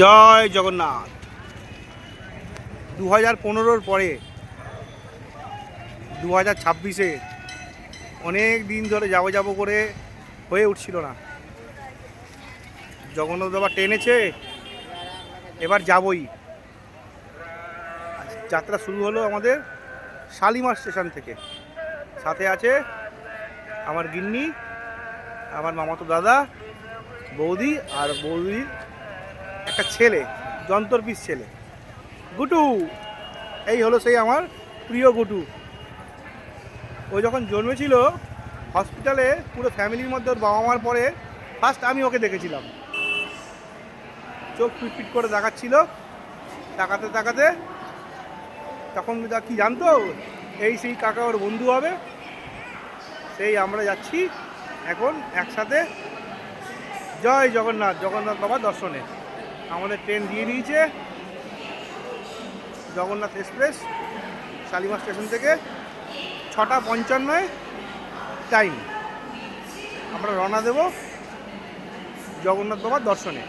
জয় জগন্নাথ। 2015-র পরে 2026-এ অনেক দিন ধরে যাবো করে হয়ে উঠছিল না। জগন্নাথ বাবা টেনেছে, এবার যাবই। যাত্রা শুরু হলো আমাদের শালিমার স্টেশন থেকে। সাথে আছে আমার গিন্নি, আমার মামাতো দাদা, বৌদি আর বৌদির একটা ছেলে, যন্তরপিস ছেলে গুটু। এই হলো সেই আমার প্রিয় গুটু। ও যখন জন্মেছিল হসপিটালে, পুরো ফ্যামিলির মধ্যে ওর বাবা মার পরে ফার্স্ট আমি ওকে দেখেছিলাম। চোখ পিটপিট করে দেখাচ্ছিল, তাকাতে তাকাতে তখন কি জানতো এই সেই কাকা ওর বন্ধু হবে। সেই আমরা যাচ্ছি এখন একসাথে জয় জগন্নাথ, জগন্নাথ বাবা দর্শনে। আমাদের ট্রেন দিয়ে দিয়েছে জগন্নাথ এক্সপ্রেস শালিমার স্টেশন থেকে। 6:55 টাইম। আমরা রওনা দেব জগন্নাথ বাবার দর্শনে।